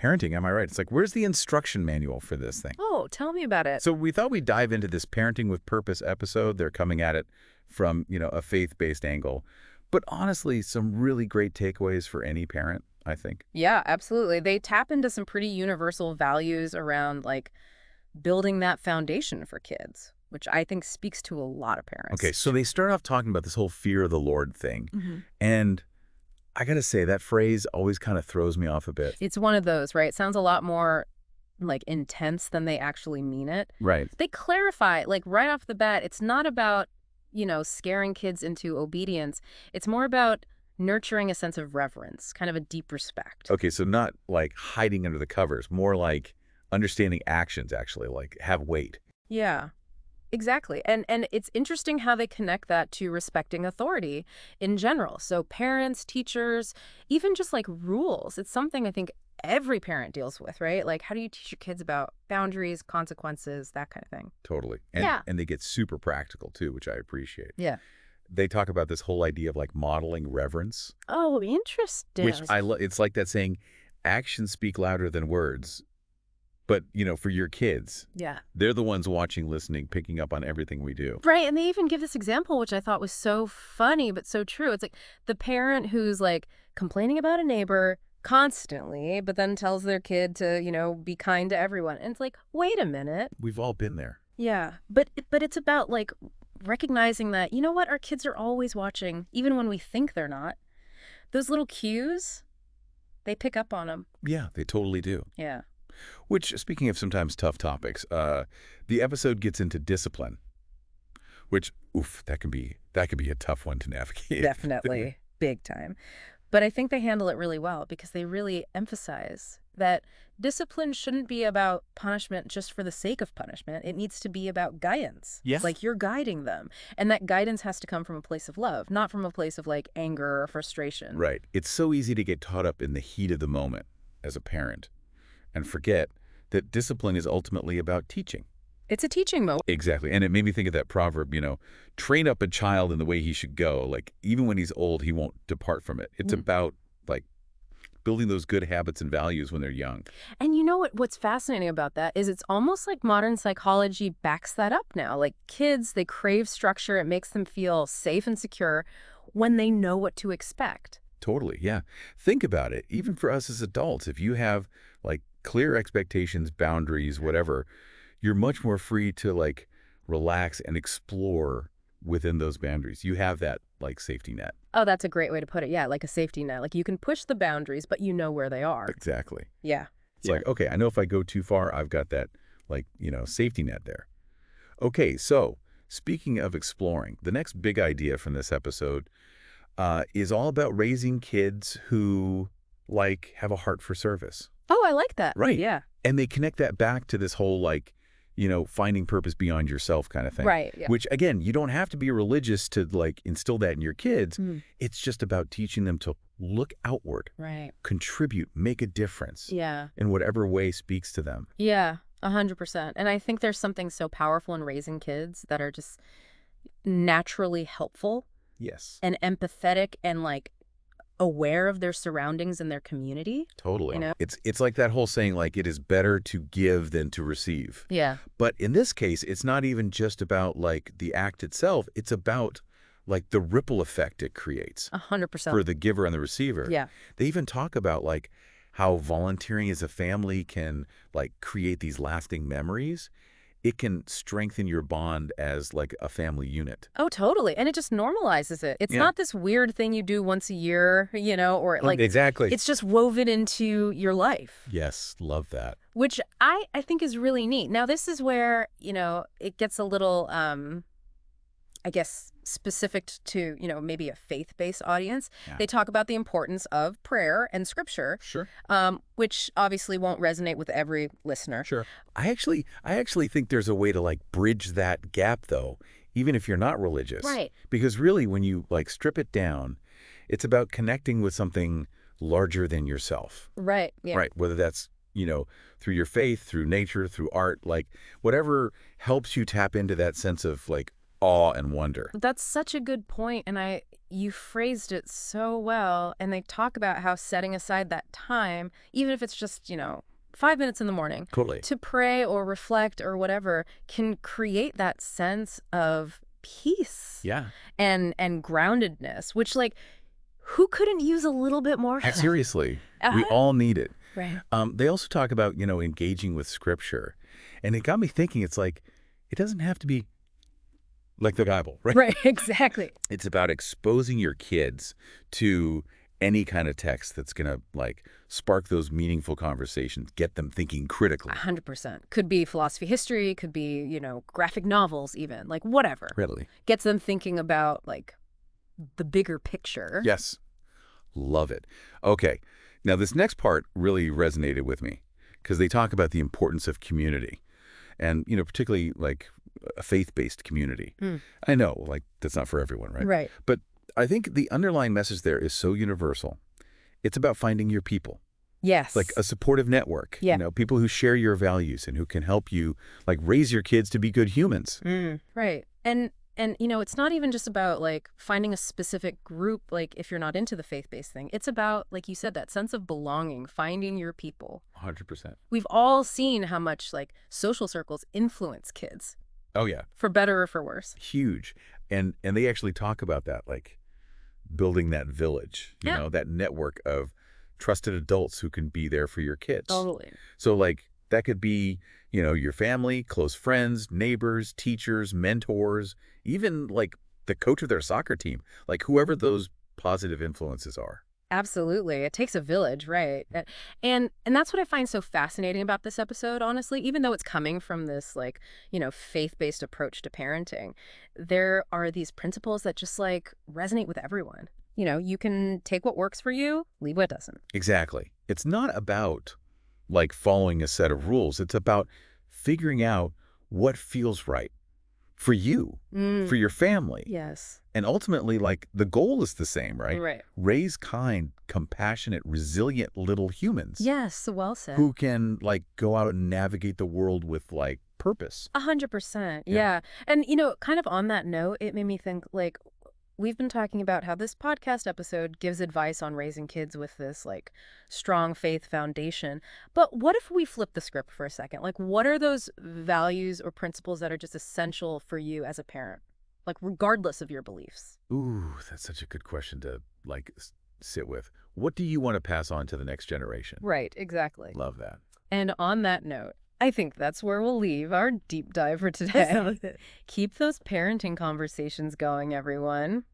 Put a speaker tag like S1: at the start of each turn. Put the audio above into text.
S1: parenting, am I right? It's like, where's the instruction manual for this thing?
S2: Oh, tell me about it.
S1: So we thought we'd dive into this Parenting with Purpose episode. They're coming at it from, a faith-based angle. But honestly, some really great takeaways for any parent, I think.
S2: Yeah, absolutely. They tap into some pretty universal values around like building that foundation for kids, which I think speaks to a lot of parents.
S1: Okay, so they start off talking about this whole fear of the Lord thing.
S2: hmm
S1: And I got to say, that phrase always kind of throws me off a bit.
S2: It's one of those, right? It sounds a lot more like intense than they actually mean it.
S1: Right.
S2: They clarify, like right off the bat, it's not about, scaring kids into obedience. It's more about nurturing a sense of reverence, kind of a deep respect.
S1: Okay, so not like hiding under the covers, more like understanding actions actually, like have weight.
S2: Yeah. Exactly. And it's interesting how they connect that to respecting authority in general. So parents, teachers, even just like rules. It's something I think every parent deals with, right? Like how do you teach your kids about boundaries, consequences, that kind of thing?
S1: Totally.
S2: Yeah.
S1: And they get super practical too, which I appreciate.
S2: Yeah.
S1: They talk about this whole idea of like modeling reverence,
S2: Oh, interesting.
S1: which it's like that saying, actions speak louder than words. But, for your kids,
S2: Yeah.
S1: they're the ones watching, listening, picking up on everything we do.
S2: Right. And they even give this example, which I thought was so funny, but so true. It's like the parent who's like complaining about a neighbor constantly, but then tells their kid to, be kind to everyone. And it's like, wait a minute.
S1: We've all been there.
S2: Yeah. But it's about like recognizing that, you know what, our kids are always watching, even when we think they're not. Those little cues, they pick up on them.
S1: Yeah, they totally do.
S2: Yeah.
S1: Which, speaking of sometimes tough topics, the episode gets into discipline, which, that can be a tough one to navigate.
S2: Definitely. Big time. But I think they handle it really well because they really emphasize that discipline shouldn't be about punishment just for the sake of punishment. It needs to be about guidance.
S1: Yeah.
S2: It's like you're guiding them. And that guidance has to come from a place of love, not from a place of like anger or frustration.
S1: Right. It's so easy to get caught up in the heat of the moment as a parent and forget that discipline is ultimately about teaching.
S2: It's a teaching moment.
S1: Exactly. And it made me think of that proverb, train up a child in the way he should go. Like, even when he's old, he won't depart from it. It's about, like, building those good habits and values when they're young.
S2: And you know what's fascinating about that is it's almost like modern psychology backs that up now. Like kids, they crave structure. It makes them feel safe and secure when they know what to expect.
S1: Totally, yeah. Think about it. Even for us as adults, if you have, like, clear expectations, boundaries, whatever, you're much more free to, like, relax and explore within those boundaries. You have that, like, safety net.
S2: Oh, that's a great way to put it. Yeah, like a safety net. Like you can push the boundaries, but you know where they are.
S1: Exactly.
S2: Yeah.
S1: It's like, okay, I know if I go too far, I've got that, like, safety net there. Okay, so speaking of exploring, the next big idea from this episode is all about raising kids who, like, have a heart for service.
S2: Oh, I like that.
S1: Right.
S2: Yeah.
S1: And they connect that back to this whole, like, finding purpose beyond yourself kind of thing.
S2: Right. Yeah.
S1: Which, again, you don't have to be religious to, like, instill that in your kids. It's just about teaching them to look outward,
S2: Right.
S1: contribute, make a difference
S2: Yeah.
S1: in whatever way speaks to them.
S2: Yeah. 100%. And I think there's something so powerful in raising kids that are just naturally helpful
S1: Yes.
S2: and empathetic and like aware of their surroundings and their community.
S1: Totally. It's like that whole saying, like, it is better to give than to receive.
S2: Yeah.
S1: But in this case, it's not even just about, like, the act itself. It's about, like, the ripple effect it creates
S2: 100%.
S1: for the giver and the receiver.
S2: Yeah.
S1: They even talk about, like, how volunteering as a family can, like, create these lasting memories. It can strengthen your bond as, like, a family unit.
S2: Oh, totally. And it just normalizes it. It's
S1: Yeah.
S2: not this weird thing you do once a year, or like
S1: Exactly.
S2: it's just woven into your life.
S1: Yes, love that.
S2: Which I think is really neat. Now, this is where, it gets a little, I guess, specific to, maybe a faith-based audience.
S1: Yeah.
S2: They talk about the importance of prayer and scripture,
S1: Sure.
S2: which obviously won't resonate with every listener.
S1: Sure. I actually think there's a way to, like, bridge that gap, though, even if you're not religious.
S2: Right.
S1: Because really, when you, like, strip it down, it's about connecting with something larger than yourself.
S2: Right. Yeah.
S1: Right. Whether that's, through your faith, through nature, through art, like, whatever helps you tap into that sense of, like, awe and wonder.
S2: That's such a good point. And I you phrased it so well, and they talk about how setting aside that time, even if it's just, 5 minutes in the morning,
S1: Totally.
S2: to pray or reflect or whatever, can create that sense of peace
S1: Yeah.
S2: and groundedness, which, like, who couldn't use a little bit more of that?
S1: Seriously, we
S2: Uh,
S1: all need it.
S2: right.
S1: They also talk about, engaging with scripture. And it got me thinking, it's like, it doesn't have to be like the Bible, right?
S2: Right, exactly.
S1: It's about exposing your kids to any kind of text that's going to like spark those meaningful conversations, get them thinking critically.
S2: 100%. Could be philosophy, history, could be, graphic novels even, like whatever.
S1: Readily.
S2: Gets them thinking about, like, the bigger picture.
S1: Yes. Love it. Okay. Now, this next part really resonated with me because they talk about the importance of community and, particularly like a faith-based community.
S2: Mm.
S1: I know, like, that's not for everyone, right?
S2: Right.
S1: But I think the underlying message there is so universal. It's about finding your people,
S2: Yes.
S1: like a supportive network,
S2: Yeah.
S1: people who share your values and who can help you, like, raise your kids to be good humans.
S2: Right. And it's not even just about, like, finding a specific group, like, if you're not into the faith-based thing. It's about, like you said, that sense of belonging, finding your people.
S1: 100%.
S2: We've all seen how much, like, social circles influence kids,
S1: Oh, yeah.
S2: for better or for worse.
S1: Huge. And they actually talk about that, like, building that village,
S2: Yeah.
S1: that network of trusted adults who can be there for your kids.
S2: Totally.
S1: So, like, that could be, your family, close friends, neighbors, teachers, mentors, even, like, the coach of their soccer team, like, whoever those positive influences are.
S2: Absolutely. It takes a village, right? And that's what I find so fascinating about this episode, honestly, even though it's coming from this, like, faith-based approach to parenting. There are these principles that just, like, resonate with everyone. You can take what works for you, leave what doesn't.
S1: Exactly. It's not about, like, following a set of rules. It's about figuring out what feels right for you, for your family.
S2: Yes.
S1: And ultimately, like, the goal is the same, right?
S2: Right.
S1: Raise kind, compassionate, resilient little humans
S2: Yes, well said.
S1: who can, like, go out and navigate the world with, like, purpose.
S2: 100%.
S1: Yeah.
S2: Yeah. And, kind of on that note, it made me think, like, we've been talking about how this podcast episode gives advice on raising kids with this, like, strong faith foundation. But what if we flip the script for a second? Like, what are those values or principles that are just essential for you as a parent? Like, regardless of your beliefs.
S1: Ooh, that's such a good question to, like, sit with. What do you want to pass on to the next generation?
S2: Right, exactly.
S1: Love that.
S2: And on that note, I think that's where we'll leave our deep dive for today. Keep those parenting conversations going, everyone.